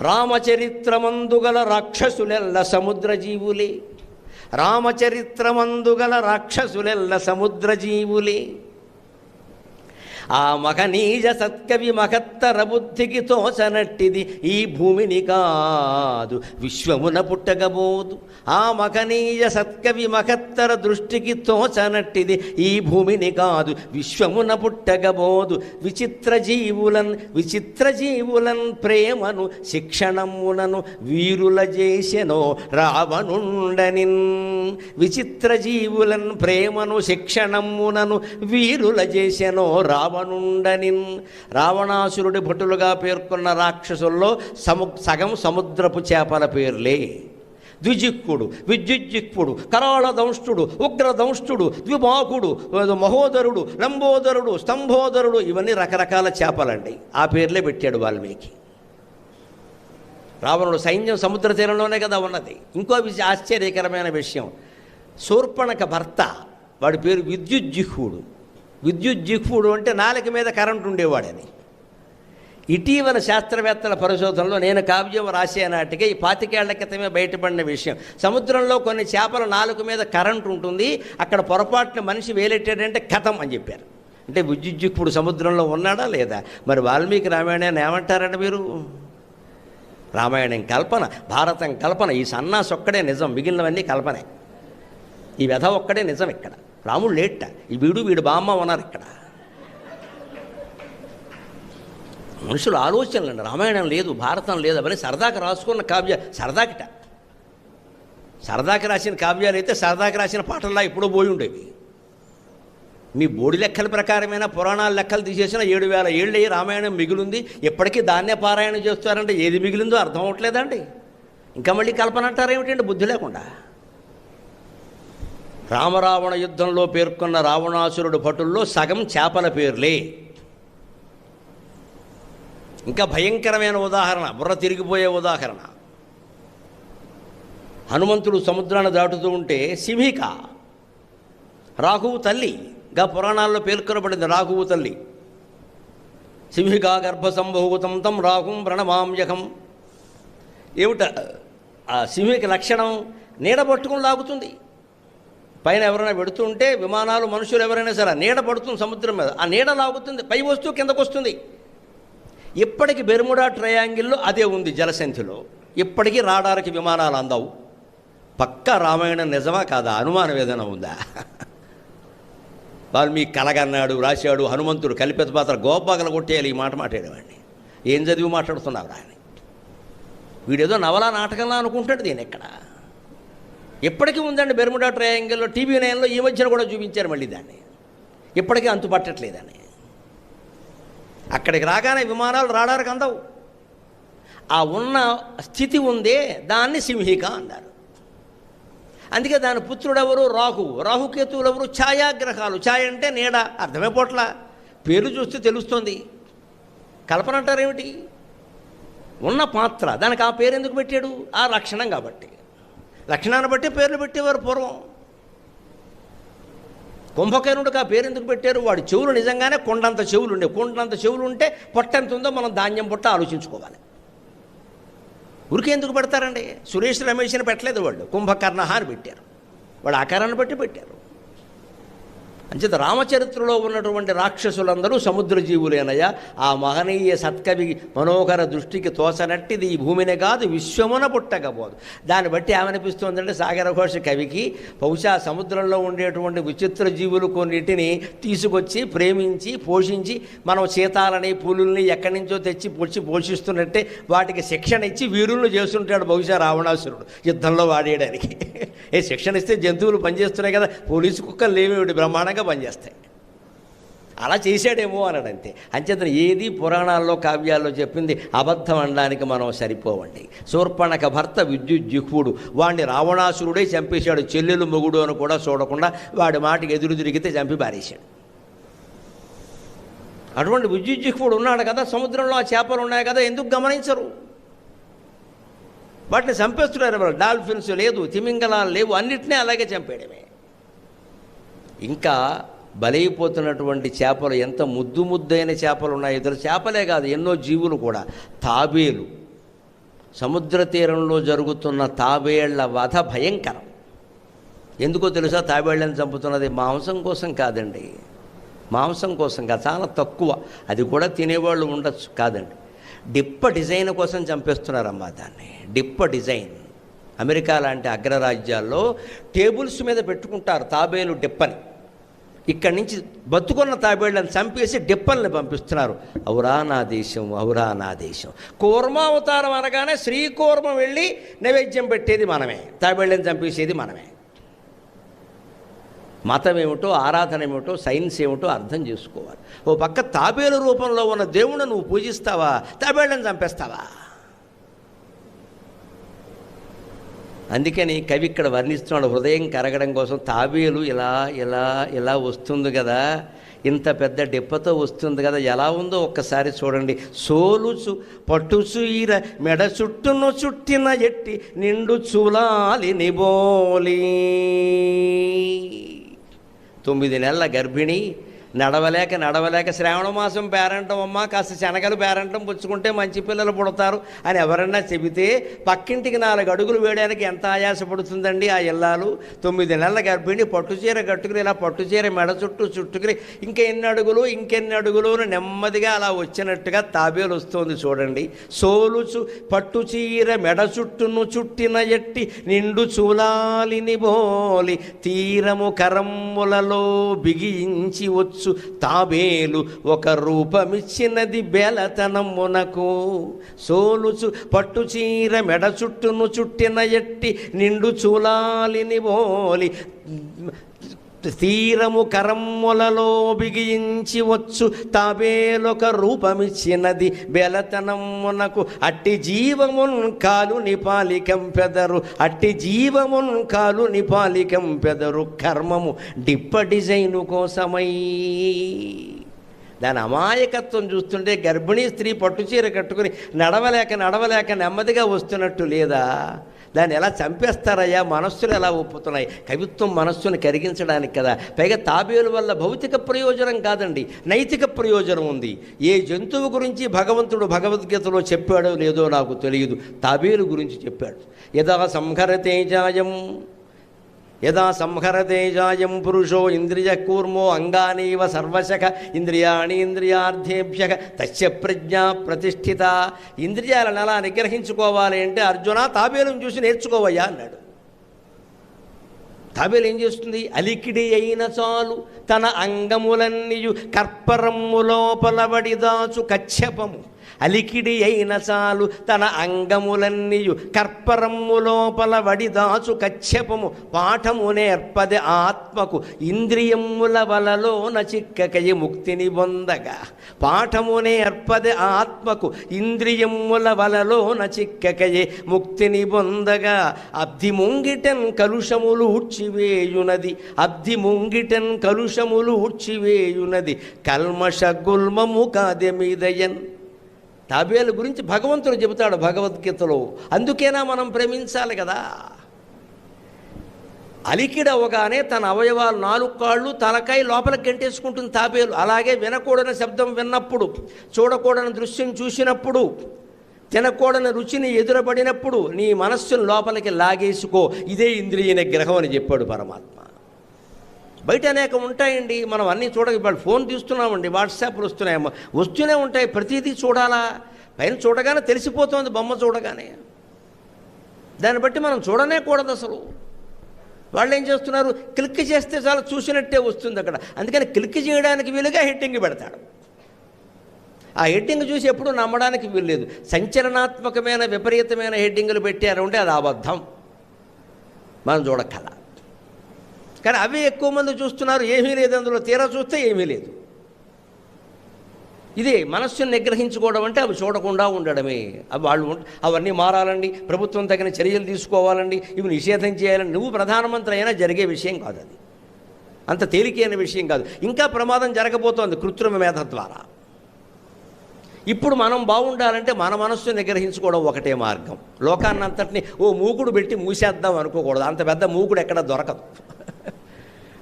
రామచరిత్రమందుగల రాక్షసులెల్ల సముద్రజీవులే, రామచరిత్రమందుగల రాక్షసులెల్ల సముద్రజీవులే. ఆ మహనీయ సత్కవి మహత్తర బుద్ధికి తోచనట్టిది ఈ భూమిని కాదు విశ్వమున పుట్టగబోదు. ఆ మహనీయ సత్కవి మహత్తర దృష్టికి తోచనట్టిది ఈ భూమిని కాదు విశ్వమున పుట్టగబోదు. విచిత్ర జీవులన్ ప్రేమను శిక్షణమునను వీరుల చేసెనో రావణుండనిన్. విచిత్ర జీవులన్ ప్రేమను శిక్షణమునను వీరుల చేసెనో రావణుండనిన్. రావణాసురుడి భటులుగా పేర్కొన్న రాక్షసుల్లో సగం సముద్రపు చేపల పేర్లే. ద్విజిక్కుడు, విద్యుజ్జిక్పుడు, కరాళదంష్టుడు, ఉగ్రదంష్టుడు, ద్విబాకుడు, మహోదరుడు, లంబోదరుడు, స్తంభోదరుడు, ఇవన్నీ రకరకాల చేపలండి. ఆ పేర్లే పెట్టాడు వాల్మీకి. రావణుడు సైన్యం సముద్ర తీరంలోనే కదా ఉన్నది. ఇంకో ఆశ్చర్యకరమైన విషయం, శూర్పణఖ భర్త వాడి పేరు విద్యుజ్జిహ్వుడు. విద్యుజ్జిహ్వుడు అంటే నాలుక మీద కరెంటు ఉండేవాడని. ఇటీవల శాస్త్రవేత్తల పరిశోధనలో నేను కావ్యం రాసే నాటికి ఈ 25 ఏళ్ల క్రితమే బయటపడిన విషయం. సముద్రంలో కొన్ని చేపల నాలుక మీద కరెంటు ఉంటుంది, అక్కడ పొరపాటున మనిషి వేలెట్టాడంటే కథం అని చెప్పారు. అంటే విద్యుజ్జిహ్వుడు సముద్రంలో ఉన్నాడా లేదా? మరి వాల్మీకి రామాయణాన్ని ఏమంటారంటే మీరు? రామాయణం కల్పన, భారతం కల్పన. ఈ సన్నాసి ఒక్కడే నిజం, మిగిలినవన్నీ కల్పనే. ఈ వ్యధ ఒక్కడే నిజం. ఇక్కడ రాముడు లేట, ఈ వీడు బామ్మ ఉన్నారు ఇక్కడ. మనుషులు ఆలోచనలు అండి. రామాయణం లేదు, భారతం లేదు, అవన్నీ సరదాకి రాసుకున్న కావ్య. సరదాకి రాసిన కావ్యాలు అయితే సరదాకి రాసిన పాటల్లా ఎప్పుడో పోయి ఉండేవి. మీ బోడి లెక్కల ప్రకారమైన పురాణాల లెక్కలు తీసేసిన 7000 ఏళ్ళు రామాయణం మిగిలింది. ఎప్పటికీ దాన్నే పారాయణ చేస్తారంటే ఏది మిగిలిందో అర్థం అవట్లేదండి. ఇంకా మళ్ళీ కల్పన అంటారేమిటండి బుద్ధి లేకుండా? రామరావణ యుద్ధంలో పేర్కొన్న రావణాసురుడు భటుల్లో సగం చేపల పేర్లే. ఇంకా భయంకరమైన ఉదాహరణ, బుర్ర తిరిగిపోయే ఉదాహరణ. హనుమంతుడు సముద్రాన్ని దాటుతూ ఉంటే సింహిక, రాహువు తల్లిగా పురాణాల్లో పేర్కొనబడింది. రాహువు తల్లి సింహిక గర్భ సంభూతం తం రాహుం ప్రణమామ్యహం. ఏమిట ఆ సింహిక లక్షణం? నీడ పట్టుకుని లాగుతుంది. పైన ఎవరైనా పెడుతుంటే విమానాలు, మనుషులు ఎవరైనా సరే నీడ పడుతుంది సముద్రం మీద, ఆ నీడ లాగుతుంది, పై వస్తూ కిందకు వస్తుంది. ఇప్పటికి బెర్ముడా ట్రయాంగిల్లో అదే ఉంది. జలసంధిలో ఇప్పటికీ రాడార్కి విమానాలు అందవు. పక్కా రామాయణం నిజమా కాదా? అనుమానం ఏదైనా ఉందా? వాళ్ళు మీ కలగన్నాడు, రాశాడు. హనుమంతుడు కలిపెత పాత్ర గోపగల కొట్టేయాలి. ఈ మాట మాట్లాడేవాడిని. ఏం చదివి మాట్లాడుతున్నావు రాని? వీడేదో నవలా నాటకంలా అనుకుంటాడు. దీని ఎక్కడ ఎప్పటికీ ఉందండి బెర్ముడా ట్రయాంగిల్లో. టీవీ 9లో ఈ మధ్యన కూడా చూపించారు మళ్ళీ దాన్ని. ఇప్పటికీ అంతుపట్టట్లేదని. అక్కడికి రాగానే విమానాలు రాడార్కి అందవు. ఆ ఉన్న స్థితి ఉందే దాన్ని సింహిక అన్నారు. అందుకే దాని పుత్రుడెవరు? రాహువు. రాహుకేతువులు ఎవరు? ఛాయాగ్రహాలు. ఛాయ అంటే నీడ. అర్థమే పోట్ల. పేరు చూస్తే తెలుస్తుంది. కల్పన అంటారేమిటి? ఉన్న పాత్ర, దానికి ఆ పేరు ఎందుకు పెట్టాడు? ఆ లక్షణం కాబట్టి. లక్షణాన్ని బట్టి పేర్లు పెట్టేవారు పూర్వం. కుంభకర్ణుడికి ఆ పేరు ఎందుకు పెట్టారు? వాడి చెవులు నిజంగానే కొండంత చెవులు ఉండే. కొండంత చెవులు ఉంటే పొట్టెంత ఉందో మనం ధాన్యం పొట్ట ఆలోచించుకోవాలి. ఉరికి ఎందుకు పెడతారండి? సురేష్ రమేష్ని పెట్టలేదు వాళ్ళు, కుంభకర్ణ అని పెట్టారు. వాడు ఆకారాన్ని బట్టి పెట్టారు. అంచేత రామచరిత్రలో ఉన్నటువంటి రాక్షసులందరూ సముద్ర జీవులేనయ్యా. ఆ మహనీయ సత్కవి మనోహర దృష్టికి తోసనట్టిది ఈ భూమిని కాదు విశ్వమున పుట్టకపోదు. దాన్ని బట్టి ఏమనిపిస్తుందంటే సాగరఘోష కవికి బహుశా సముద్రంలో ఉండేటువంటి విచిత్ర జీవులు కొన్నిటిని తీసుకొచ్చి ప్రేమించి పోషించి మనం సీతాలని పులుల్ని ఎక్కడి నుంచో తెచ్చి పోషిస్తున్నట్టే వాటికి శిక్షణ ఇచ్చి వీరులను చేస్తుంటాడు బహుశా రావణాసురుడు యుద్ధంలో వాడేయడానికి. శిక్షణ ఇస్తే జంతువులు పనిచేస్తున్నాయి కదా, పోలీసు కుక్కలు లేవేమిటి బ్రహ్మాండంగా పనిచేస్తాయి. అలా చేశాడేమో అన్నాడు అంతే. అంచేతన ఏది పురాణాల్లో కావ్యాల్లో చెప్పింది అబద్ధం అనడానికి మనం సరిపోవండి. శూర్పణఖ భర్త విద్యుజ్జిహ్వుడు, వాడిని రావణాసురుడే చంపేశాడు. చెల్లెలు మొగుడు అని కూడా చూడకుండా వాడి మాటకి ఎదురు తిరిగితే చంపి పారేశాడు. అటువంటి విద్యుజ్జిహ్వుడు ఉన్నాడు కదా సముద్రంలో. ఆ చేపలు ఉన్నాయి కదా, ఎందుకు గమనించరు? వాటిని చంపేస్తున్నారు. ఎవరు? డాల్ఫిన్స్ లేదు, తిమింగలాలు లేవు, అన్నిటినీ అలాగే చంపేయడమే. ఇంకా బలైపోతున్నటువంటి చేపలు ఎంత ముద్దు ముద్దైన చేపలు ఉన్నాయి. ఇద్దరు చేపలే కాదు, ఎన్నో జీవులు కూడా. తాబేలు సముద్ర తీరంలో జరుగుతున్న తాబేళ్ల వధ భయంకరం. ఎందుకో తెలుసా? తాబేళ్లను చంపుతున్నది మాంసం కోసం కాదండి, మాంసం కోసం కాదు, చాలా తక్కువ. అది కూడా తినేవాళ్ళు ఉండొచ్చు, కాదండి. డిప్ప డిజైన్ కోసం చంపేస్తున్నారమ్మా దాన్ని. డిప్ప డిజైన్ అమెరికా లాంటి అగ్రరాజ్యాల్లో టేబుల్స్ మీద పెట్టుకుంటారు తాబేలు డిప్పని. ఇక్కడి నుంచి బతుకున్న తాబేళ్లను చంపేసి డిప్పల్ని పంపిస్తున్నారు. అవురా నా దేశం, అవురా నా దేశం. కూర్మావతారం అనగానే శ్రీకూర్మం వెళ్ళి నైవేద్యం పెట్టేది మనమే, తాబేళ్లను చంపేసేది మనమే. మతం ఏమిటో, ఆరాధన ఏమిటో, సైన్స్ ఏమిటో అర్థం చేసుకోవాలి. ఓ పక్క తాబేలు రూపంలో ఉన్న దేవుణ్ణి నువ్వు పూజిస్తావా, తాబేళ్లను చంపేస్తావా? అందుకని కవి ఇక్కడ వర్ణిస్తున్నాడు, హృదయం కరగడం కోసం. తాబేలు ఇలా ఇలా ఇలా వస్తుంది కదా, ఇంత పెద్ద డిప్పతో వస్తుంది కదా, ఎలా ఉందో ఒక్కసారి చూడండి. సోలుచు పట్టుచీర మెడ చుట్టును చుట్టిన ఎట్టి నిండు చూలాలి నిబోలి. 9 నెలల గర్భిణి, నడవలేక శ్రావణ మాసం పేరంటం అమ్మ, కాస్త శనగలు పేరంటం పుచ్చుకుంటే మంచి పిల్లలు పుడతారు అని ఎవరన్నా చెబితే పక్కింటికి 4 అడుగులు వేయడానికి ఎంత ఆయాసపడుతుందండి ఆ ఇల్లాలు. 9 నెలల గర్భిణి పట్టుచీర కట్టుకుని ఇలా పట్టుచీర మెడ చుట్టుకుని ఇంకెన్ని అడుగులు నెమ్మదిగా అలా వచ్చినట్టుగా తాబేలు వస్తుంది చూడండి. సోలుచు పట్టుచీర మెడ చుట్టును చుట్టిన ఎట్టి నిండు చూలాలిని బోలి తీరము కరమ్ములలో బిగించి వచ్చు తాబేలు ఒక రూపమిచ్చినది బేలతనమునకు. సోలుచు పట్టుచీర మెడ చుట్టును చుట్టిన ఎట్టి నిండు చూలాలిని బోలి తీరము కరమ్ములలో బిగించి వచ్చు తాబేలొక రూపమిచ్చినది బెలతనమునకు. అట్టి జీవమున్ కాలు నిపాలికంపెదరు, అట్టి జీవమున్ కాలు నిపాలికంపెదరు కర్మము డిప్ప డిజైను కోసమై. దాని అమాయకత్వం చూస్తుంటే గర్భిణీ స్త్రీ పట్టుచీర కట్టుకుని నడవలేక నెమ్మదిగా వస్తున్నట్టు లేదా? దాన్ని ఎలా చంపేస్తారయ్యా? మనస్సులు ఎలా ఒప్పుతున్నాయి? కవిత్వం మనస్సును కరిగించడానికి కదా. పైగా తాబేలు వల్ల భౌతిక ప్రయోజనం కాదండి, నైతిక ప్రయోజనం ఉంది. ఏ జంతువు గురించి భగవంతుడు భగవద్గీతలో చెప్పాడో లేదో నాకు తెలియదు, తాబేలు గురించి చెప్పాడు. యదా సంహరతేజాయం పురుషో ఇంద్రియ కూర్మో అంగానీవ సర్వశక ఇంద్రియాణి ఇంద్రియార్థేభ్య తస్య ప్రజ్ఞా ప్రతిష్ఠిత. ఇంద్రియాలను ఎలా నిగ్రహించుకోవాలి అంటే, అర్జున తాబేలును చూసి నేర్చుకోవయ్యా అన్నాడు. తాబేలు ఏం చేస్తుంది? అలికిడి అయిన చాలు తన అంగములన్నీయు కర్పరమ్ము లోపల వడిదాచు కశ్యపము. అలికిడి అయిన చాలు తన అంగములన్నీయు కర్పరమ్ము లోపల వడిదాచు కశ్యపము. పాఠము నేర్పది ఆత్మకు ఇంద్రియముల వలలోన చిక్కకయి ముక్తిని పొందగా. పాఠము నేర్పది ఆత్మకు ఇంద్రియముల వలలోన చిక్కకయి ముక్తిని పొందగా. అబ్ది ముంగిటన్ కలుషములు ఊడ్చివేయునది, అబ్ది ముంగిటన్ కలుషములు ఊడ్చివేయునది కల్మష గుల్మము కాదెమీదయన్. తాబేలు గురించి భగవంతుడు చెబుతాడు భగవద్గీతలో. అందుకేనా మనం ప్రేమించాలి కదా. అలికిడవగానే తన అవయవాలు 4 కాళ్ళు తలకాయ లోపలికి గంటేసుకుంటుంది తాబేలు. అలాగే వినకూడని శబ్దం విన్నప్పుడు, చూడకూడని దృశ్యం చూసినప్పుడు, తినకూడని రుచిని ఎదురబడినప్పుడు నీ మనస్సును లోపలికి లాగేసుకో. ఇదే ఇంద్రియ నిగ్రహం అని చెప్పాడు పరమాత్మ. బయట అనేక ఉంటాయండి, మనం అన్నీ ఇప్పుడు ఫోన్ తీస్తున్నామండి, వాట్సాప్లు వస్తూనే ఉంటాయి. ప్రతిదీ చూడాలా? పైన చూడగానే తెలిసిపోతుంది, బొమ్మ చూడగానే. దాన్ని బట్టి మనం చూడనే కూడదు అసలు. వాళ్ళు ఏం చేస్తున్నారు? క్లిక్ చేస్తే చాలా చూసినట్టే వస్తుంది అక్కడ. అందుకని క్లిక్ చేయడానికి వీలుగా హెడ్డింగ్ పెడతాడు. ఆ హెడ్డింగ్ చూసి ఎప్పుడూ నమ్మడానికి వీల్లేదు. సంచలనాత్మకమైన విపరీతమైన హెడ్డింగులు పెట్టారు అంటే అది అబద్ధం, మనం చూడక్కల. కానీ అవే ఎక్కువ మంది చూస్తున్నారు, ఏమీ లేదు అందులో. తీరా చూస్తే ఏమీ లేదు. ఇదే మనస్సును నిగ్రహించుకోవడం అంటే అవి చూడకుండా ఉండడమే. అవి అవన్నీ మారాలండి, ప్రభుత్వం తగిన చర్యలు తీసుకోవాలండి, ఇవి నిషేధం చేయాలని. నువ్వు ప్రధానమంత్రి అయినా జరిగే విషయం కాదు అది, అంత తేలికైన విషయం కాదు. ఇంకా ప్రమాదం జరగబోతోంది కృత్రిమ మేధ ద్వారా. ఇప్పుడు మనం బాగుండాలంటే మన మనస్సును నిగ్రహించుకోవడం ఒకటే మార్గం. లోకాన్నంతటిని ఓ మూకుడు పెట్టి మూసేద్దాం అనుకోకూడదు. అంత పెద్ద మూకుడు ఎక్కడ దొరకదు.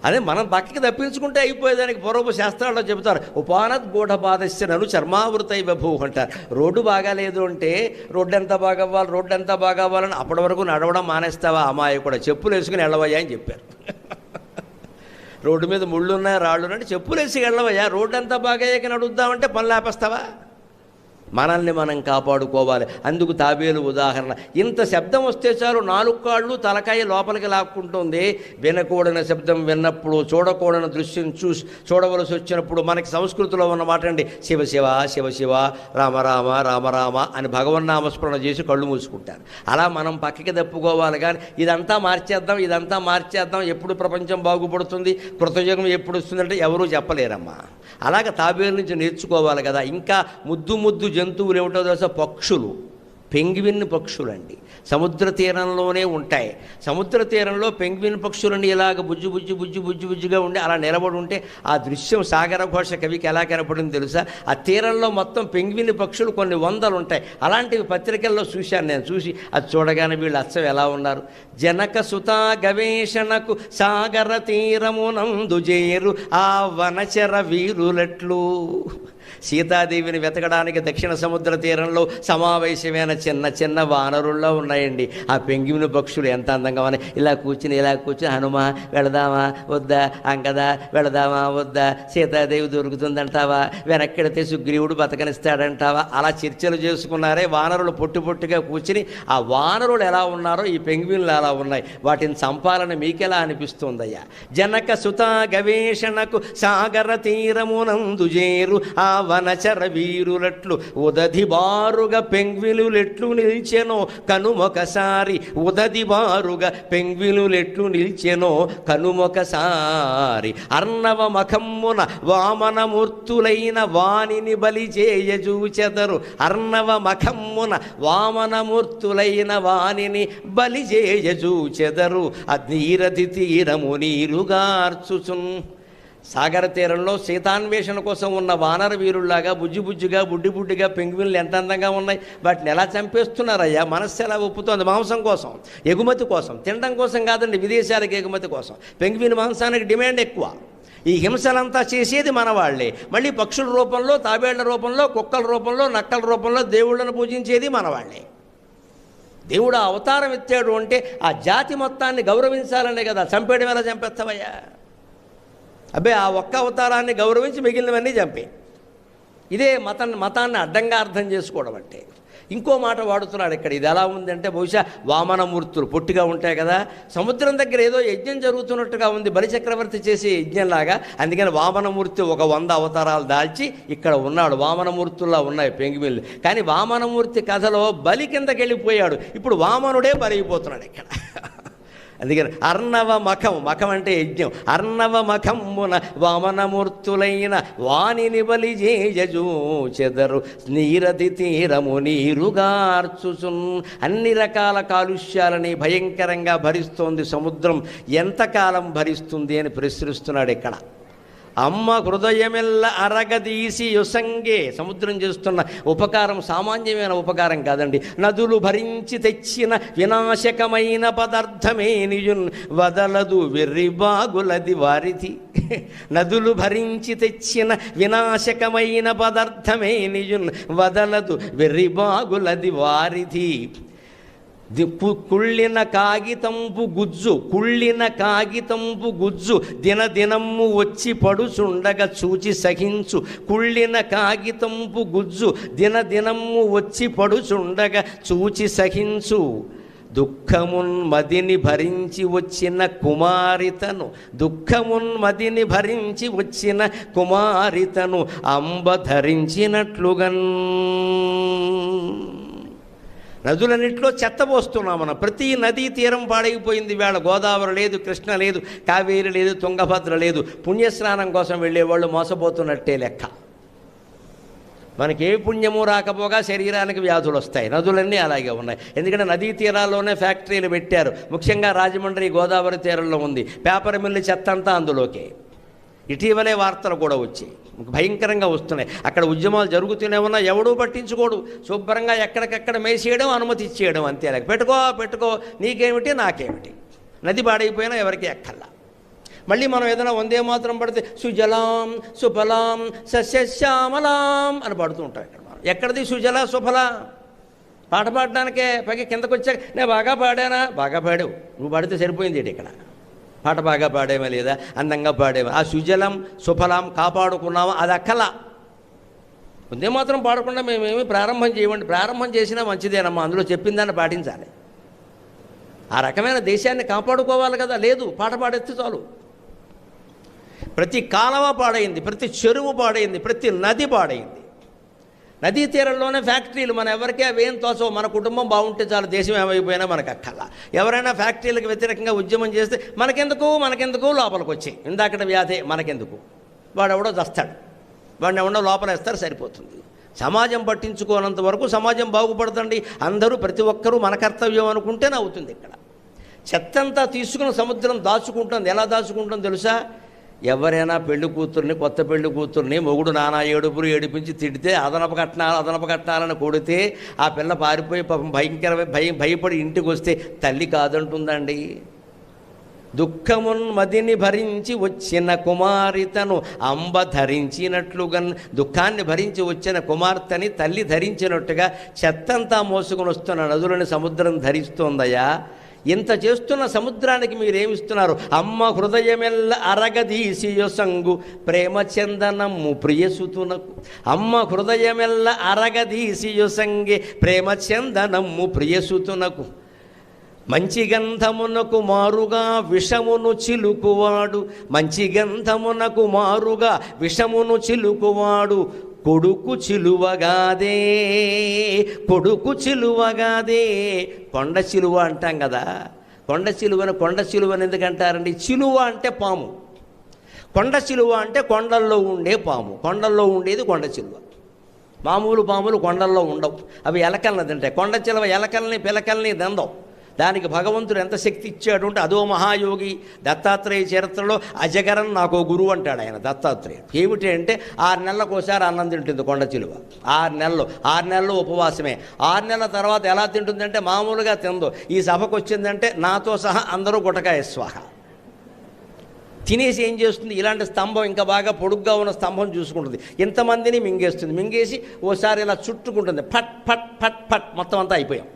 అదే మనం పక్కకి తప్పించుకుంటే అయిపోయేదానికి పూర్వపు శాస్త్రాల్లో చెబుతారు, ఉపానద్ గూఢపాదస్య నను చర్మావృతై బభూ అంటారు. రోడ్డు బాగాలేదు అంటే రోడ్డు ఎంత బాగా అవ్వాలని అప్పటి వరకు నడవడం మానేస్తావా అమ్మాయి కూడా, చెప్పులు వేసుకుని వెళ్ళవయ్యా అని చెప్పారు. రోడ్డు మీద ముళ్ళు ఉన్నాయి, రాళ్ళు ఉన్నాయి, చెప్పులు వేసి వెళ్ళవయ్యా. రోడ్డు అంతా బాగా అయ్యాక నడుద్దామంటే పనులు ఆపేస్తావా? మనల్ని మనం కాపాడుకోవాలి. అందుకు తాబేలు ఉదాహరణ. ఇంత శబ్దం వస్తే చాలు 4 కాళ్ళు తలకాయ లోపలికి లాక్కుంటుంది. వినకూడని శబ్దం విన్నప్పుడు, చూడకూడని దృశ్యం చూడవలసి వచ్చినప్పుడు, మనకి సంస్కృతిలో ఉన్న మాట అండి, శివ శివ శివ శివ రామ రామ రామ రామ అని భగవన్నామస్మరణ చేసి కళ్ళు మూసుకుంటారు. అలా మనం పక్కకి తప్పుకోవాలి. కానీ ఇదంతా మార్చేద్దాం, ఎప్పుడు ప్రపంచం బాగుపడుతుంది, కృతయుగం ఎప్పుడు వస్తుందంటే ఎవరూ చెప్పలేరమ్మా. అలాగ తాబేలు నుంచి నేర్చుకోవాలి కదా. ఇంకా ముద్దు జంతువులు ఏమిటో తెలుసా? పక్షులు, పెంగ్విన్ పక్షులండి. సముద్ర తీరంలోనే ఉంటాయి. సముద్ర తీరంలో పెంగ్విన్ పక్షులండి ఇలాగ బుజ్జిగా ఉండి అలా నిలబడి ఉంటే ఆ దృశ్యం సాగర ఘోష కవికి ఎలా కనపడింది తెలుసా? ఆ తీరంలో మొత్తం పెంగ్విన్ పక్షులు కొన్ని వందలు ఉంటాయి. అలాంటివి పత్రికల్లో చూశాను నేను. చూసి అది చూడగానే వీళ్ళు అచ్చం ఎలా ఉన్నారు. జనక సుతా గవేషణకు సాగర తీరమునందు చేరు ఆ వనచర వీరులట్లు. సీతాదేవిని వెతకడానికి దక్షిణ సముద్ర తీరంలో సమావేశమైన చిన్న వానరుల్లో ఉన్నాయండి ఆ పెంగ్విన్ పక్షులు. ఎంత అందంగా ఉన్నాయి. ఇలా కూర్చుని హనుమ వెళదామా వద్దా, అంకద వెళదామా వద్దా, సీతాదేవి దొరుకుతుందంటావా, వెనక్కిడితే సుగ్రీవుడు బతకనిస్తాడంటావా, అలా చర్చలు చేసుకున్నారే వానరులు. పొట్టుగా కూర్చుని ఆ వానరులు ఎలా ఉన్నారో ఈ పెంగ్విన్లు అలా ఉన్నాయి. వాటిని చంపాలని మీకెలా అనిపిస్తుందయ్యా? జనక సుతా గవేషణకు సాగర తీరమునందు చేరు ఆ వనచర వీరులట్లు ఉదది బారుగా పెంగ్వినులెట్లు నిల్చెనో కనుమొకసారి. ఉదది బారుగా పెంగ్వినులెట్లు నిల్చెనో కనుమొకసారి. అర్ణవ మఖమ్మున వామనమూర్తులైన వానిని బలి చేయజూచెదరు. అర్ణవ మఖమ్మున వామనమూర్తులైన వానిని బలి చేయజూచెదరు. అద్నీరతి తీరము నీరుగార్చుచున్. సాగర తీరంలో సీతాన్వేషణ కోసం ఉన్న వానర వీరుల్లాగా బుజ్జిగా బుడ్డిగా పెంగ్విన్లు ఎంత అందంగా ఉన్నాయి. వాటిని ఎలా చంపేస్తున్నారయ్యా? మనస్సు ఎలా ఒప్పుతోంది? మాంసం కోసం, ఎగుమతి కోసం, తినడం కోసం కాదండి, విదేశాలకు ఎగుమతి కోసం. పెంగ్విన్ మాంసానికి డిమాండ్ ఎక్కువ. ఈ హింసలంతా చేసేది మన వాళ్ళే. మళ్ళీ పక్షుల రూపంలో, తాబేళ్ల రూపంలో, కుక్కల రూపంలో, నక్కల రూపంలో దేవుళ్ళను పూజించేది మన వాళ్ళే. దేవుడు అవతారం ఎత్తాడు అంటే ఆ జాతి మొత్తాన్ని గౌరవించాలనే కదా. చంపేయడం ఎలా చంపేస్తావయ్యా? అబ్బే, ఆ ఒక్క అవతారాన్ని గౌరవించి మిగిలినవన్నీ చంపే. ఇదే మతాన్ని అడ్డంగా అర్థం చేసుకోవడం అంటే. ఇంకో మాట వాడుతున్నాడు ఇక్కడ. ఇది ఎలా ఉందంటే బహుశా వామనమూర్తులు పొట్టిగా ఉంటాయి కదా, సముద్రం దగ్గర ఏదో యజ్ఞం జరుగుతున్నట్టుగా ఉంది, బలిచక్రవర్తి చేసే యజ్ఞంలాగా. అందుకని వామనమూర్తి ఒక 100 అవతారాలు దాల్చి ఇక్కడ ఉన్నాడు. వామనమూర్తుల్లా ఉన్నాయి పెంగ్విన్లు. కానీ వామనమూర్తి కథలో బలి కిందకి వెళ్ళిపోయాడు. ఇప్పుడు వామనుడే బలైపోతున్నాడు ఇక్కడ. అందుకని అర్ణవ మఖం అంటే యజ్ఞం. అర్ణవ మఖమ్మున వామనమూర్తులైన వానిని బలి చేయజూచెదరు. నీరది తీరము నీరుగార్చుచున్. అన్ని రకాల కాలుష్యాలని భయంకరంగా భరిస్తోంది సముద్రం. ఎంతకాలం భరిస్తుంది అని ప్రశ్నిస్తున్నాడు ఇక్కడ. అమ్మ హృదయమెల్ల అరగదీసి యొసంగే. సముద్రం చేస్తున్న ఉపకారం సామాన్యమైన ఉపకారం కాదండి. నదులు భరించి తెచ్చిన వినాశకమైన పదార్థమే నియున్ వదలదు వెర్రిబాగులది వారిది. నదులు భరించి తెచ్చిన వినాశకమైన పదార్థమే నియున్ వదలదు వెర్రిబాగులది వారిది. కుళ్ళిన కాగితంపు గుజ్జు దినదినమ్ము వచ్చి పడుచుండగా చూచి సహించు. కుళ్ళిన కాగితంపు గుజ్జు దినదినమ్ము వచ్చి పడుచుండగా చూచి సహించు. దుఃఖమున్మదిని భరించి వచ్చిన కుమారితను అంబ ధరించినట్లుగన్. నదులన్నింటిలో చెత్త పోస్తున్నాం మనం. ప్రతి నదీ తీరం పాడైపోయింది. వేళ గోదావరి లేదు, కృష్ణ లేదు, కావేరి లేదు, తుంగభద్ర లేదు. పుణ్యస్నానం కోసం వెళ్ళేవాళ్ళు మోసపోతున్నట్టే లెక్క. మనకి ఏ పుణ్యము రాకపోగా శరీరానికి వ్యాధులు వస్తాయి. నదులన్నీ అలాగే ఉన్నాయి. ఎందుకంటే నదీ తీరాల్లోనే ఫ్యాక్టరీలు పెట్టారు. ముఖ్యంగా రాజమండ్రి గోదావరి తీరంలో ఉంది. పేపర్ మిల్లు చెత్త అంతా అందులోకే. ఇటీవలే వార్తలు కూడా వచ్చాయి, భయంకరంగా వస్తున్నాయి. అక్కడ ఉద్యమాలు జరుగుతూనే ఉన్నా ఎవడూ పట్టించుకోడు. శుభ్రంగా ఎక్కడికెక్కడ మేసేయడం, అనుమతి ఇచ్చేయడం అంతే. పెట్టుకో నీకేమిటి నాకేమిటి. నది పాడైపోయినా ఎవరికి ఎక్కల్లా. మళ్ళీ మనం ఏదైనా వందే మాత్రం పడితే సుజలాం సుఫలాం సస్యశ్యామలాం అని పాడుతూ ఉంటాం ఇక్కడ మనం. ఎక్కడిది సుజల సుఫల? పాట పాడడానికే. పైకి కిందకు వచ్చాక నేను బాగా పాడానా? బాగా పాడావు, నువ్వు పాడితే సరిపోయింది ఏంటి ఇక్కడ? పాట బాగా పాడేమా లేదా, అందంగా పాడేమా? ఆ సుజలం సుఫలం కాపాడుకున్నామా? అది అక్కల. ముందే మాత్రం పాడకుండా మేమేమి ప్రారంభం చేయమండి. ప్రారంభం చేసినా మంచిదేనమ్మా, అందులో చెప్పిన దాన్ని పాటించాలి. ఆ రకమైన దేశాన్ని కాపాడుకోవాలి కదా. లేదు, పాట పాడేస్తే చాలు. ప్రతి కాలవ పాడైంది, ప్రతి చెరువు పాడైంది, ప్రతి నది పాడైంది. నదీ తీరంలోనే ఫ్యాక్టరీలు. మన ఎవరికీ అవేం తోచవు. మన కుటుంబం బాగుంటే చాలు, దేశం ఏమైపోయినా మనకు అక్కల. ఎవరైనా ఫ్యాక్టరీలకు వ్యతిరేకంగా ఉద్యమం చేస్తే మనకెందుకు లోపలికి వచ్చి ఇందాకటి వ్యాధి మనకెందుకు, వాడెవడో చస్తాడు, వాడిని ఎవడో లోపలేస్తారు, సరిపోతుంది. సమాజం పట్టించుకోనంత వరకు సమాజం బాగుపడుతుంది. అందరూ ప్రతి ఒక్కరూ మన కర్తవ్యం అనుకుంటేనే అవుతుంది. ఇక్కడ చెత్తంతా తీసుకుని సముద్రం దాచుకుంటుంది. ఎలా దాచుకుంటుందో తెలుసా? ఎవరైనా పెళ్లి కూతుర్ని, కొత్త పెళ్లి కూతుర్ని మొగుడు నానా ఏడుపులు ఏడిపించి తిడితే అదనపు కట్నాలని కొడితే ఆ పిల్ల పారిపోయి పాపం భయపడి ఇంటికి వస్తే తల్లి కాదంటుందండి. దుఃఖమున్ మదిని భరించి వచ్చిన కుమారితను అంబ ధరించినట్లుగా, దుఃఖాన్ని భరించి వచ్చిన కుమార్తెని తల్లి ధరించినట్టుగా చెత్తంతా మోసుకుని వస్తున్న నదులని సముద్రం ధరిస్తోందయ్యా. ఇంత చేస్తున్న సముద్రానికి మీరేమిస్తున్నారు? అమ్మ హృదయమెల్ల అరగదీసియొసంగు ప్రేమ చందనమ్ము ప్రియసుతునకు. అమ్మ హృదయమెల్ల అరగదీసియొసంగే ప్రేమ చందనమ్ము ప్రియసుతునకు. మంచి గంధమునకు మారుగా విషమును చిలుకువాడు, మంచి గంధమునకు మారుగా విషమును చిలుకువాడు. కొడుకు చిలువగాదే, కొడుకు చిలువగాదే. కొండ చిలువ అంటాం కదా. కొండ చిలువని ఎందుకంటారండి? చిలువ అంటే పాము, కొండ చిలువ అంటే కొండల్లో ఉండే పాము. కొండల్లో ఉండేది కొండ చిలువ. మామూలు పాములు కొండల్లో ఉండవు, అవి ఎలకల్ని తింటాయి. కొండ చిలువ ఎలకల్ని పిలకల్ని దందవు. దానికి భగవంతుడు ఎంత శక్తి ఇచ్చాడు అంటే, అదో మహాయోగి. దత్తాత్రేయ చరిత్రలో అజగరం నాకు గురువు అంటాడు ఆయన దత్తాత్రేయుడు. ఏమిటి అంటే 6 నెలలకు ఒకసారి అన్నం తింటుంది కొండ చిలువ. 6 నెలలు ఉపవాసమే. 6 నెలల తర్వాత ఎలా తింటుందంటే మామూలుగా తిందో. ఈ సభకు వచ్చిందంటే నాతో సహా అందరూ గుటకాయ స్వాహ తినేసి ఏం చేస్తుంది? ఇలాంటి స్తంభం, ఇంకా బాగా పొడుగ్గా ఉన్న స్తంభం చూసుకుంటుంది. ఇంతమందిని మింగేస్తుంది. మింగేసి ఓసారి ఇలా చుట్టుకుంటుంది. ఫట్ ఫట్ ఫట్ ఫట్ మొత్తం అంతా అయిపోయాం.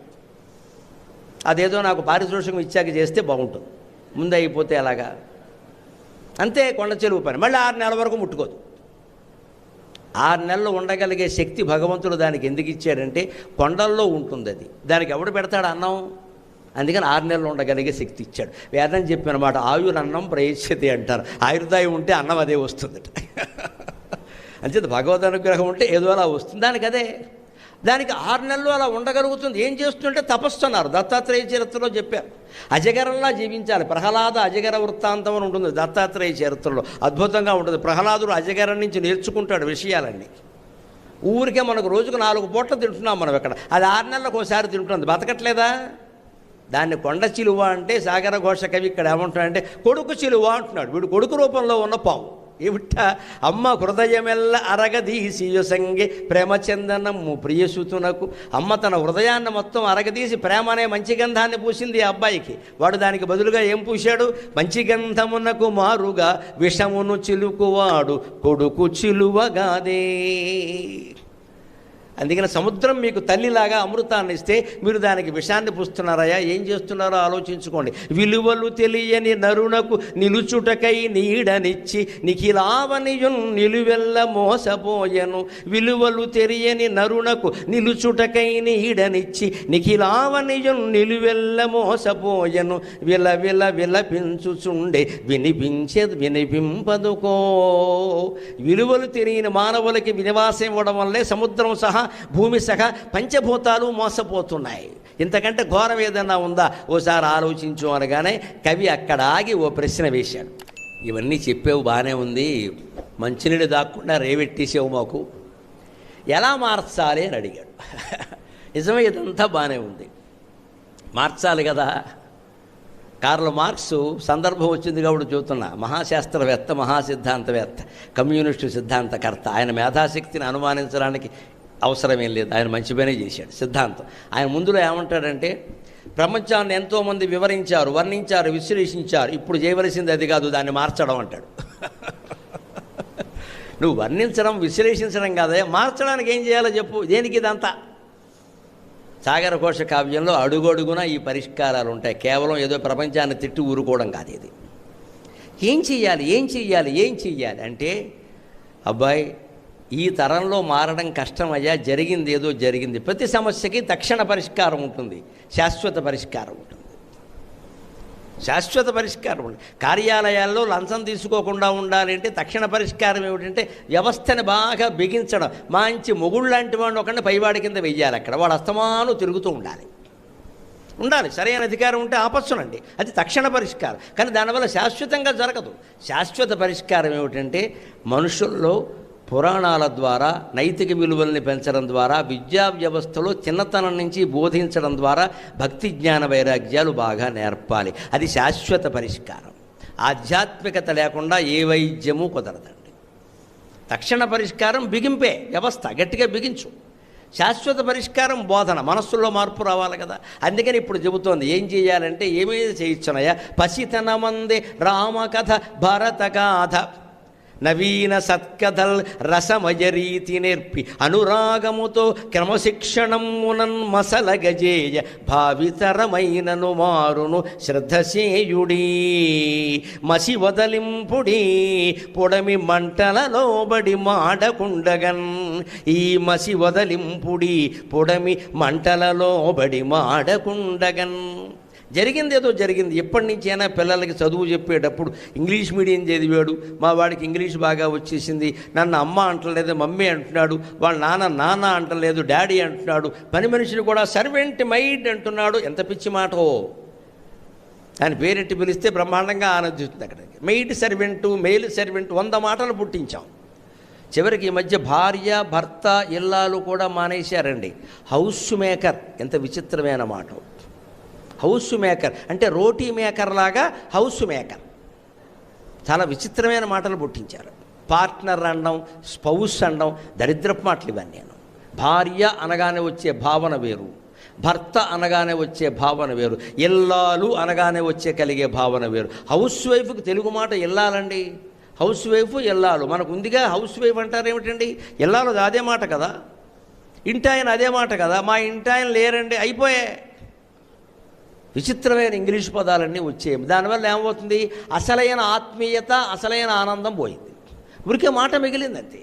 అదేదో నాకు పారితోషికం ఇచ్చాక చేస్తే బాగుంటుంది, ముందు అయిపోతే ఎలాగా? అంతే కొండ చెలువు పని. మళ్ళీ 6 నెలల వరకు ముట్టుకోదు. 6 నెలలు ఉండగలిగే శక్తి భగవంతుడు దానికి ఎందుకు ఇచ్చాడంటే కొండల్లో ఉంటుంది అది. దానికి ఎవడు పెడతాడు అన్నం? అందుకని 6 నెలలు ఉండగలిగే శక్తి ఇచ్చాడు. వేదం చెప్పినమాట ఆయురన్నం ప్రయచ్యతే అంటారు. ఆయుర్దాయం ఉంటే అన్నం అదే వస్తుందట. అంచేత భగవద్ అనుగ్రహం ఉంటే ఏదో అలా వస్తుంది. దానికి 6 నెలలు అలా ఉండగలుగుతుంది. ఏం చేస్తుంటే తపస్సున్నారు. దత్తాత్రేయ చరిత్రలో చెప్పారు. అజగరంలా జీవించాలి. ప్రహ్లాద అజగర వృత్తాంతం అని ఉంటుంది దత్తాత్రేయ చరిత్రలో. అద్భుతంగా ఉంటుంది. ప్రహ్లాదుడు అజగరం నుంచి నేర్చుకుంటాడు విషయాలన్నీ. ఊరికే మనకు రోజుకు 4 పూట్ల తింటున్నాం మనం ఇక్కడ. అది 6 నెలలకు ఒకసారి తింటుంది. బతకట్లేదా? దాన్ని కొండ చిలువ అంటే సాగర ఘోష కవి ఇక్కడ ఏమంటాడంటే కొడుకు చిలువ అంటున్నాడు. వీడు కొడుకు రూపంలో ఉన్న పాము. ఏమిట? అమ్మ హృదయమెల్ల అరగదీసియొసంగే ప్రేమచందనమ్ము ప్రియసుతునకు. అమ్మ తన హృదయాన్ని మొత్తం అరగదీసి ప్రేమ అనే మంచి గంధాన్ని పూసింది ఆ అబ్బాయికి. వాడు దానికి బదులుగా ఏం పూశాడు? మంచి గంధమునకు మారుగా విషమును చిలుకువాడు కొడుకు చిలువగాదే. అందుకని సముద్రం మీకు తల్లిలాగా అమృతాన్ని ఇస్తే మీరు దానికి విషాన్ని పూస్తున్నారయ్యా. ఏం చేస్తున్నారో ఆలోచించుకోండి. విలువలు తెలియని నరునకు నిలుచుటకై నీడనిచ్చి నిఖిలావనియున్ నిలువెల్ల మోసపోయెను. విలువలు తెలియని నరునకు నిలుచుటకై నీడనిచ్చి నిఖిలావనియున్ నిలువెల్ల మోసపోయెను. విలపించుచుండే వినిపింపదుకో. విలువలు తెలియని మానవులకి వినివాసం ఇవ్వడం వల్లే సముద్రం సహా భూమి సహా పంచభూతాలు మోసపోతున్నాయి. ఇంతకంటే ఘోరం ఏదన్నా ఉందా? ఓసారి ఆలోచించు అనగానే కవి అక్కడ ఆగి ఓ ప్రశ్న వేశాడు. ఇవన్నీ చెప్పేవు బాగానే ఉంది, మంచినీళ్ళు దాక్కుండా రేవెట్టేసావు, మాకు ఎలా మార్చాలి అని అడిగాడు. నిజమే, ఇదంతా బాగానే ఉంది, మార్చాలి కదా. కార్ల్ మార్క్స్ సందర్భం వచ్చింది కాబట్టి చూస్తున్నా. మహాశాస్త్రవేత్త, మహాసిద్ధాంతవేత్త, కమ్యూనిస్టు సిద్ధాంతకర్త. ఆయన మేధాశక్తిని అనుమానించడానికి అవసరమేం లేదు. ఆయన మంచి పనే చేశాడు. సిద్ధాంతం ఆయన ముందులో ఏమంటాడంటే ప్రపంచాన్ని ఎంతోమంది వివరించారు, వర్ణించారు, విశ్లేషించారు. ఇప్పుడు చేయవలసింది అది కాదు, దాన్ని మార్చడం అంటాడు. నువ్వు వర్ణించడం, విశ్లేషించడం కాదే, మార్చడానికి ఏం చేయాలో చెప్పు. దేనికి ఇదంతా? సాగర ఘోష కావ్యంలో అడుగడుగున ఈ పరిష్కారాలు ఉంటాయి. కేవలం ఏదో ప్రపంచాన్ని తిట్టి ఊరుకోవడం కాదు ఇది. ఏం చెయ్యాలి అంటే, అబ్బాయి ఈ తరంలో మారడం కష్టమయ్యా, జరిగింది ఏదో జరిగింది. ప్రతి సమస్యకి తక్షణ పరిష్కారం ఉంటుంది, శాశ్వత పరిష్కారం ఉంటుంది. కార్యాలయాల్లో లంచం తీసుకోకుండా ఉండాలి అంటే తక్షణ పరిష్కారం ఏమిటంటే వ్యవస్థని బాగా బిగించడం. మంచి మొగుళ్ళు లాంటి వాడిని ఒకరిని పైవాడి కింద వెయ్యాలి. అక్కడ వాడు అస్తమాను తిరుగుతూ ఉండాలి. సరైన అధికారం ఉంటే ఆపచ్చునండి, అది తక్షణ పరిష్కారం. కానీ దానివల్ల శాశ్వతంగా జరగదు. శాశ్వత పరిష్కారం ఏమిటంటే మనుషుల్లో పురాణాల ద్వారా నైతిక విలువల్ని పెంచడం ద్వారా, విద్యా వ్యవస్థలో చిన్నతనం నుంచి బోధించడం ద్వారా భక్తి జ్ఞాన వైరాగ్యాలు బాగా నేర్పాలి. అది శాశ్వత పరిష్కారం. ఆధ్యాత్మికత లేకుండా ఏ వైద్యము కుదరదండి. తక్షణ పరిష్కారం బిగింపే వ్యవస్థ, గట్టిగా బిగించు. శాశ్వత పరిష్కారం బోధన, మనస్సులో మార్పు రావాలి కదా. అందుకని ఇప్పుడు చెబుతోంది ఏం చేయాలంటే, ఏమేది చేయించునయా? పసితనమందే రామకథ భరతగాథ నవీన సత్కథల్ రసమయ రీతి నేర్పి అనురాగముతో క్రమశిక్షణమునన్ మసలగజేయ భావితరమైనను మారును శ్రద్ధసేయుడీ మసి వదలింపుడీ పొడమి మంటలలోబడి మాడకుండగన్. ఈ మసి వదలింపుడీ పొడమి మంటలలోబడి మాడకుండగన్. జరిగింది ఏదో జరిగింది. ఎప్పటి నుంచైనా పిల్లలకి చదువు చెప్పేటప్పుడు ఇంగ్లీష్ మీడియం చదివాడు, మా వాడికి ఇంగ్లీష్ బాగా వచ్చేసింది, నన్ను అమ్మ అంటలేదు, మమ్మీ అంటున్నాడు, వాళ్ళ నాన్న అంటలేదు, డాడీ అంటున్నాడు, పని మనిషిని కూడా సర్వెంట్ మైడ్ అంటున్నాడు. ఎంత పిచ్చి మాటో! ఆయన పేరెట్టి పిలిస్తే బ్రహ్మాండంగా ఆనందిస్తుంది. అక్కడికి మెయిడ్ సర్వెంటు, మెయిల్ సర్వెంట్ 100 మాటలు పుట్టించాం. చివరికి ఈ మధ్య భార్య, భర్త, ఇల్లాలు కూడా మానేశారండి. హౌస్ మేకర్, ఎంత విచిత్రమైన మాట. హౌస్ మేకర్ అంటే రోటీ మేకర్ లాగా హౌస్ మేకర్. చాలా విచిత్రమైన మాటలు పుట్టించారు. పార్ట్నర్ అనడం, స్పౌస్ అనడం, దరిద్రపు మాటలు ఇవన్నీ. భార్య అనగానే వచ్చే భావన వేరు, భర్త అనగానే వచ్చే భావన వేరు, ఇల్లాలు అనగానే కలిగే భావన వేరు. హౌస్ వైఫ్కి తెలుగు మాట ఇల్లాలండి. హౌస్ వైఫ్, ఇల్లాలు మనకు ఉందిగా. హౌస్ వైఫ్ అంటారు ఏమిటండి? ఇల్లాలు అదే మాట కదా, ఇంటాయన అదే మాట కదా. మా ఇంటాయన లేరండి, అయిపోయే. విచిత్రమైన ఇంగ్లీష్ పదాలన్నీ వచ్చాయి. దానివల్ల ఏమవుతుంది? అసలైన ఆత్మీయత, అసలైన ఆనందం పోయింది. ఊరికే మాట మిగిలిందంతే.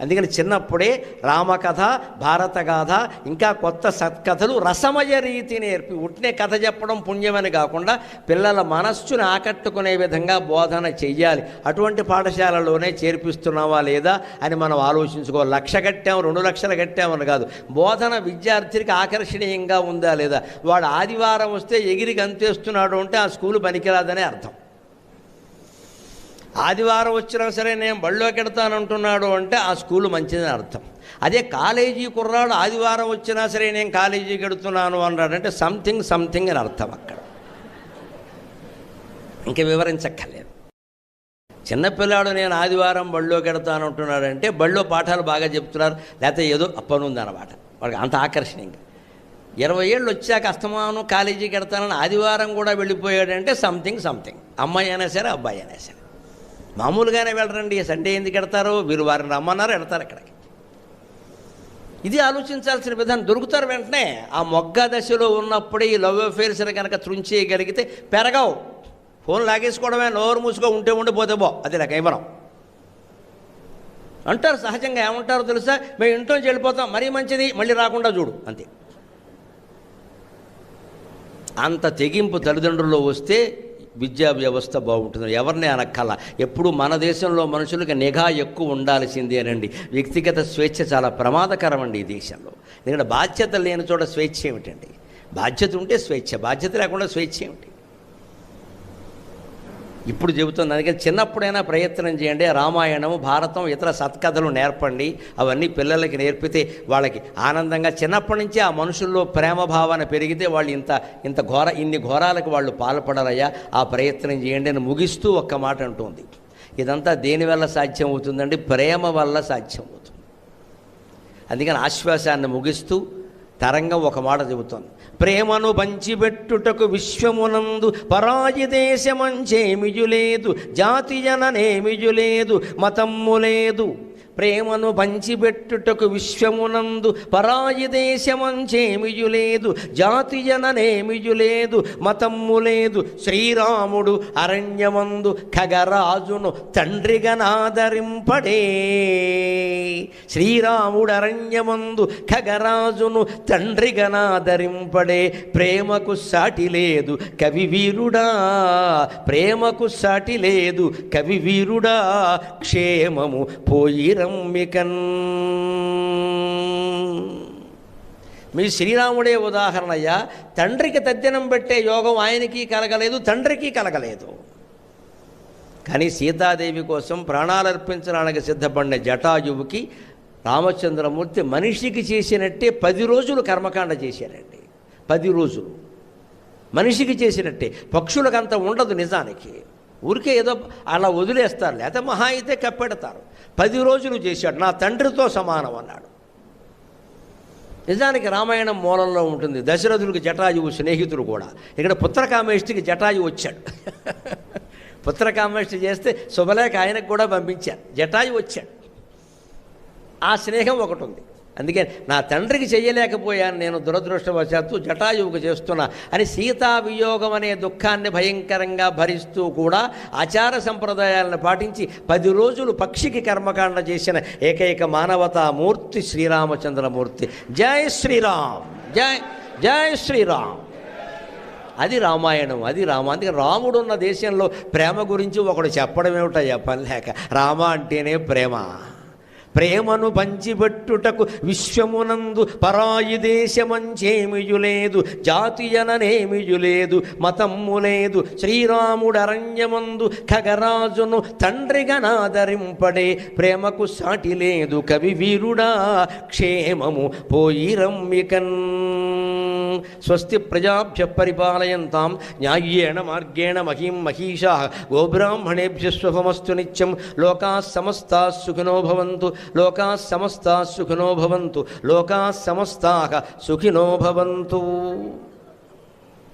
అందుకని చిన్నప్పుడే రామకథ, భారతగాథ, ఇంకా కొత్త సత్కథలు రసమయ రీతి నేర్పి, ఉట్నే కథ చెప్పడం పుణ్యమని కాకుండా పిల్లల మనస్సును ఆకట్టుకునే విధంగా బోధన చెయ్యాలి. అటువంటి పాఠశాలలోనే చేర్పిస్తున్నావా లేదా అని మనం ఆలోచించుకోవాలి. 1,00,000 కట్టాము, 2 లక్షలు కట్టామని కాదు. బోధన విద్యార్థికి ఆకర్షణీయంగా ఉందా లేదా? వాడు ఆదివారం వస్తే ఎగిరి గంతేస్తున్నాడు అంటే ఆ స్కూలు పనికిరాదనే అర్థం. ఆదివారం వచ్చినా సరే నేను బళ్ళోకి వెడతానంటున్నాడు అంటే ఆ స్కూలు మంచిదని అర్థం. అదే కాలేజీ కుర్రాడు ఆదివారం వచ్చినా సరే నేను కాలేజీకి వెడుతున్నాను అన్నాడంటే సంథింగ్ అని అర్థం. అక్కడ ఇంక వివరించక్కర్లేదు. చిన్నపిల్లాడు నేను ఆదివారం బళ్ళోకి వెడతానంటున్నాడంటే బళ్ళో పాఠాలు బాగా చెప్తున్నారు, లేకపోతే ఏదో అప్పనుందన్నమాట. వాడికి అంత ఆకర్షణీయంగా. 20 ఏళ్ళు వచ్చాక అస్తమానం కాలేజీకి వెడతానని ఆదివారం కూడా వెళ్ళిపోయాడంటే సంథింగ్. అమ్మాయి అయినా సరే, అబ్బాయి అయినా సరే. మామూలుగానే వెళ్ళరండి. సండే ఎందుకు ఎడతారో? వీరు వారిని రమ్మన్నారు, ఎడతారు అక్కడికి. ఇది ఆలోచించాల్సిన విధానం. దొరుకుతారు వెంటనే. ఆ మొగ్గ దశలో ఉన్నప్పుడే ఈ లవ్ అఫేర్స్ని కనుక త్రుంచేయగలిగితే పెరగవు. ఫోన్ లాగేసుకోవడమే, నోరు మూసుకో, ఉంటే ఉండిపోతే అది లేక ఇవ్వడం అంటారు. సహజంగా ఏమంటారో తెలుసా? మేము ఇంట్లోంచి వెళ్ళిపోతాం, మరీ మంచిది, మళ్ళీ రాకుండా చూడు, అంతే. అంత తెగింపు తల్లిదండ్రుల్లో వస్తే విద్యా వ్యవస్థ బాగుంటుంది. ఎవరిని అనక్కల. ఎప్పుడు మన దేశంలో మనుషులకి నిఘా ఎక్కువ ఉండాల్సిందేనండి. వ్యక్తిగత స్వేచ్ఛ చాలా ప్రమాదకరం అండి ఈ దేశంలో. ఎందుకంటే బాధ్యత లేని చోట స్వేచ్ఛ ఏమిటండి? బాధ్యత ఉంటే స్వేచ్ఛ, బాధ్యత లేకుండా స్వేచ్ఛ ఏమిటి? ఇప్పుడు చెబుతుంది. అందుకని చిన్నప్పుడైనా ప్రయత్నం చేయండి. రామాయణము, భారతం, ఇతర సత్కథలు నేర్పండి. అవన్నీ పిల్లలకి నేర్పితే వాళ్ళకి ఆనందంగా చిన్నప్పటి నుంచి ఆ మనుషుల్లో ప్రేమ భావన పెరిగితే వాళ్ళు ఇన్ని ఘోరాలకు వాళ్ళు పాల్పడరయ్యా. ఆ ప్రయత్నం చేయండి అని ముగిస్తూ ఒక్క మాట అంటుంది. ఇదంతా దేనివల్ల సాధ్యం అవుతుందండి? ప్రేమ వల్ల సాధ్యం అవుతుంది. అందుకని ఆశ్వాసాన్ని ముగిస్తూ తరంగం ఒక మాట చెబుతోంది. ప్రేమను పంచిపెట్టుటకు విశ్వమునందు పరాయి దేశమంచేమియు లేదు, జాతి జననేమియు లేదు, మతమ్ము లేదు. ప్రేమను పంచిపెట్టుటకు విశ్వమునందు పరాయి దేశమంచేమియు లేదు, జాతి జననేమియు లేదు, మతమ్ము లేదు. శ్రీరాముడు అరణ్యమందు ఖగరాజును తండ్రిగనాదరింపడే. శ్రీరాముడు అరణ్యమందు ఖగరాజును తండ్రిగనాదరింపడే. ప్రేమకు సాటి లేదు కవి వీరుడా, ప్రేమకు సాటి లేదు కవి వీరుడా, క్షేమము పోయి రమ్మికన్. మీ శ్రీరాముడే ఉదాహరణయ్యా. తండ్రికి తద్దినం పెట్టే యోగం ఆయనకి కలగలేదు, తండ్రికి కలగలేదు. కానీ సీతాదేవి కోసం ప్రాణాలర్పించడానికి సిద్ధపడిన జటాయువుకి రామచంద్రమూర్తి మనిషికి చేసినట్టే 10 రోజులు కర్మకాండ చేశారండి. 10 రోజులు మనిషికి చేసినట్టే. పక్షులకు అంత ఉండదు నిజానికి, ఊరికే ఏదో అలా వదిలేస్తారు, లేకపోతే మహా అయితే కప్పెడతారు. 10 రోజులు చేశాడు. నా తండ్రితో సమానం అన్నాడు. నిజానికి రామాయణం మూలంలో ఉంటుంది. దశరథుడికి జటాయువు స్నేహితుడు కూడా. ఇక్కడ పుత్రకామేష్టికి జటాయువు వచ్చాడు. పుత్రకామేష్టి చేస్తే శుభలేఖ ఆయనకు కూడా పంపించారు, జటాయువు వచ్చాడు. ఆ స్నేహం ఒకటి ఉంది. అందుకే నా తండ్రికి చెయ్యలేకపోయాను నేను, దురదృష్టవశాత్తు జటాయువుకు చేస్తున్నా అని సీతా వియోగం అనే దుఃఖాన్ని భయంకరంగా భరిస్తూ కూడా ఆచార సంప్రదాయాలను పాటించి 10 రోజులు పక్షికి కర్మకాండ చేసిన ఏకైక మానవతామూర్తి శ్రీరామచంద్రమూర్తి. జై శ్రీరామ్, జై జై శ్రీరామ్. అది రామాయణం, అది రామ. అందుకే రాముడున్న దేశంలో ప్రేమ గురించి ఒకడు చెప్పడం ఏమిటయ్యా పని లేక. రామ అంటేనే ప్రేమ. ప్రేమను పంచిపెట్టుటకు విశ్వమునందు పరాయి దేశమంచేమియు లేదు, జాతి జననేమియు లేదు, మతమ్ము లేదు. శ్రీరాముడు అరణ్యమందు ఖగరాజును తండ్రిగనాదరింపడే. ప్రేమకు సాటి లేదు కవి వీరుడా, క్షేమము పోయి రమ్మికన్. స్వస్తి ప్రజాభ్య పరిపాలయంతాం న్యాయ్యేణ మార్గేణ మహీం మహీషాః గోబ్రాహ్మణేభ్యः శుభమస్తు నిత్యం. లోకాः సమస్తాः సుఖినో భవంతు, లోకాः సమస్తాः సుఖినో భవంతు, లోకాः సమస్తాः సుఖినో భవంతు.